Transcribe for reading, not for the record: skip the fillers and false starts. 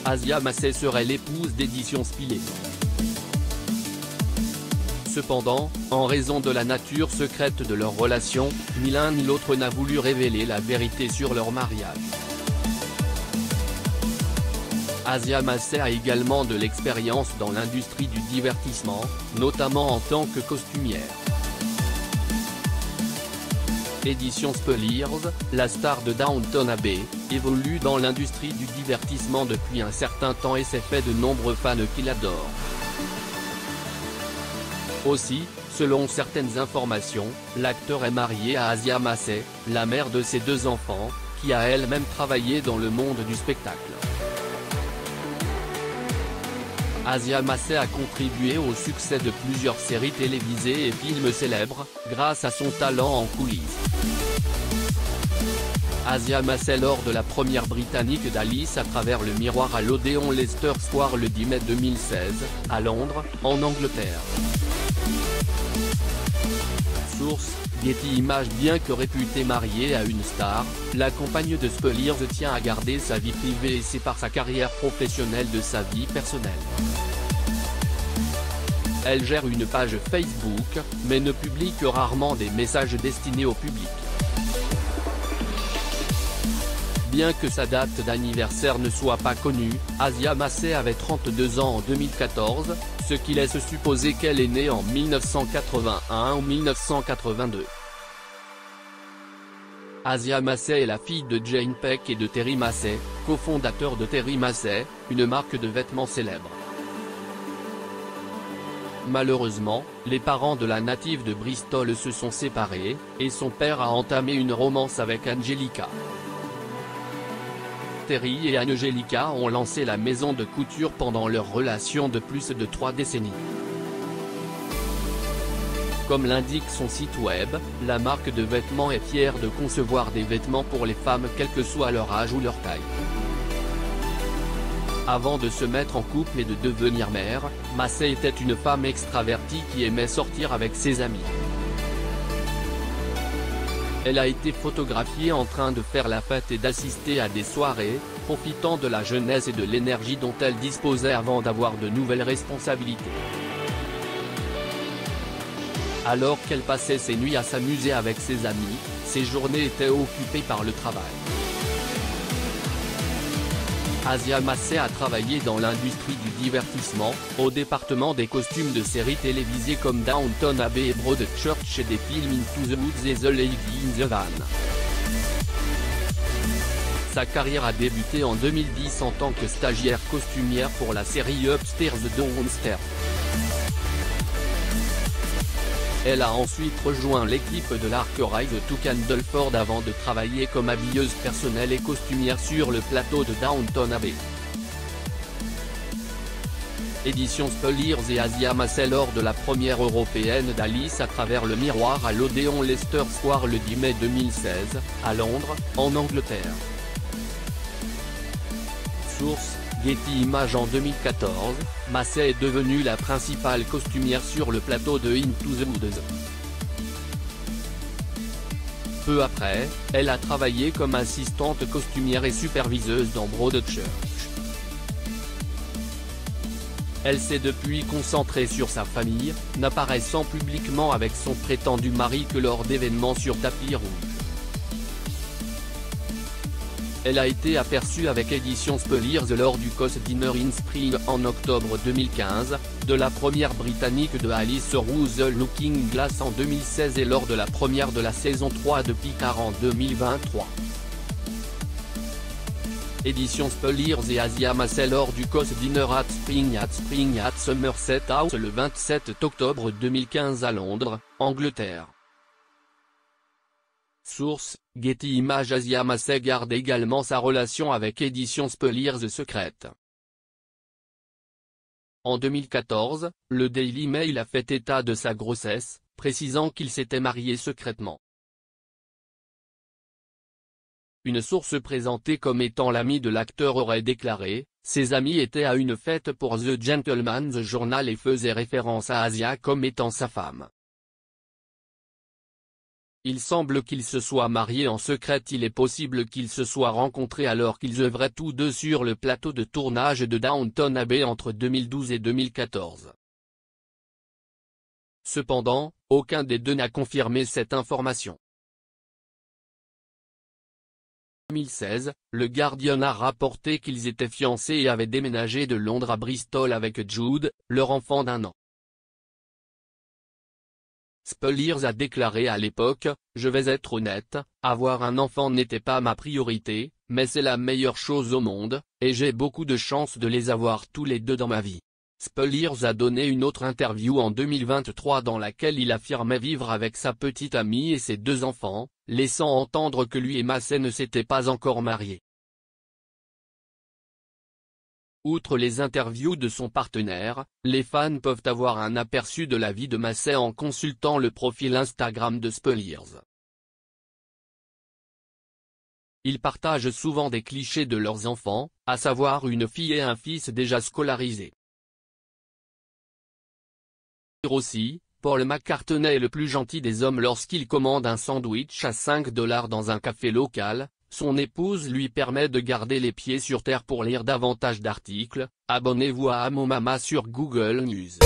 Asia Massey serait l'épouse d'Edition Spilliers. Cependant, en raison de la nature secrète de leur relation, ni l'un ni l'autre n'a voulu révéler la vérité sur leur mariage. Asia Massey a également de l'expérience dans l'industrie du divertissement, notamment en tant que costumière. Edition Spilliers, la star de Downton Abbey, évolue dans l'industrie du divertissement depuis un certain temps et s'est fait de nombreux fans qui l'adorent. Aussi, selon certaines informations, l'acteur est marié à Asia Massey, la mère de ses 2 enfants, qui a elle-même travaillé dans le monde du spectacle. Asia Massey a contribué au succès de plusieurs séries télévisées et films célèbres, grâce à son talent en coulisses. Asia Massey lors de la première britannique d'Alice à travers le miroir à l'Odéon Leicester Square le 10 mai 2016, à Londres, en Angleterre. Source, Getty Images. Bien que réputée mariée à une star, la compagne de Spilliers tient à garder sa vie privée et sépare sa carrière professionnelle de sa vie personnelle. Elle gère une page Facebook, mais ne publie que rarement des messages destinés au public. Bien que sa date d'anniversaire ne soit pas connue, Asia Massey avait 32 ans en 2014, ce qui laisse supposer qu'elle est née en 1981 ou 1982. Asia Massey est la fille de Jane Peck et de Terry Massey, cofondateur de Terry Massey, une marque de vêtements célèbre. Malheureusement, les parents de la native de Bristol se sont séparés, et son père a entamé une romance avec Angelica. Terry et Angelica ont lancé la maison de couture pendant leur relation de plus de 3 décennies. Comme l'indique son site web, la marque de vêtements est fière de concevoir des vêtements pour les femmes quel que soit leur âge ou leur taille. Avant de se mettre en couple et de devenir mère, Massey était une femme extravertie qui aimait sortir avec ses amis. Elle a été photographiée en train de faire la fête et d'assister à des soirées, profitant de la jeunesse et de l'énergie dont elle disposait avant d'avoir de nouvelles responsabilités. Alors qu'elle passait ses nuits à s'amuser avec ses amis, ses journées étaient occupées par le travail. Asia Massey a travaillé dans l'industrie du divertissement, au département des costumes de séries télévisées comme Downton Abbey et Broadchurch et des films Into the Woods et The Lady in the Van. Sa carrière a débuté en 2010 en tant que stagiaire costumière pour la série Upstairs Downstairs. Elle a ensuite rejoint l'équipe de l'Arkwright to Candleford avant de travailler comme habilleuse personnelle et costumière sur le plateau de Downton Abbey. Edition Spilliers et Asia Massey lors de la première européenne d'Alice à travers le miroir à l'Odéon Leicester Square le 10 mai 2016, à Londres, en Angleterre. Source, Getty Images. En 2014, Massey est devenue la principale costumière sur le plateau de Into the Woods. Peu après, elle a travaillé comme assistante costumière et superviseuse dans Broadchurch. Elle s'est depuis concentrée sur sa famille, n'apparaissant publiquement avec son prétendu mari que lors d'événements sur tapis rouge. Elle a été aperçue avec Edition Spilliers lors du Cos Dinner in Spring en octobre 2015, de la première britannique de Alice Through the Looking Glass en 2016 et lors de la première de la saison 3 de Picard en 2023. Edition Spilliers et Asia Massey lors du Cos Dinner at Spring at Somerset House le 27 octobre 2015 à Londres, Angleterre. Source, Getty Images. Asia Massey garde également sa relation avec Edition Spilliers secrète. En 2014, le Daily Mail a fait état de sa grossesse, précisant qu'il s'était marié secrètement. Une source présentée comme étant l'ami de l'acteur aurait déclaré, ses amis étaient à une fête pour The Gentleman's Journal et faisaient référence à Asia comme étant sa femme. Il semble qu'ils se soient mariés en secret. Il est possible qu'ils se soient rencontrés alors qu'ils œuvraient tous deux sur le plateau de tournage de Downton Abbey entre 2012 et 2014. Cependant, aucun des deux n'a confirmé cette information. En 2016, le Guardian a rapporté qu'ils étaient fiancés et avaient déménagé de Londres à Bristol avec Jude, leur enfant d'1 an. Spelliers a déclaré à l'époque, « Je vais être honnête, avoir un enfant n'était pas ma priorité, mais c'est la meilleure chose au monde, et j'ai beaucoup de chance de les avoir tous les deux dans ma vie. » Spelliers a donné une autre interview en 2023 dans laquelle il affirmait vivre avec sa petite amie et ses 2 enfants, laissant entendre que lui et Massey ne s'étaient pas encore mariés. Outre les interviews de son partenaire, les fans peuvent avoir un aperçu de la vie de Massey en consultant le profil Instagram de Spelliers. Ils partagent souvent des clichés de leurs enfants, à savoir une fille et un fils déjà scolarisés. Aussi, Paul McCartney est le plus gentil des hommes lorsqu'il commande un sandwich à 5 $ dans un café local. Son épouse lui permet de garder les pieds sur terre pour lire davantage d'articles. Abonnez-vous à Amomama sur Google News.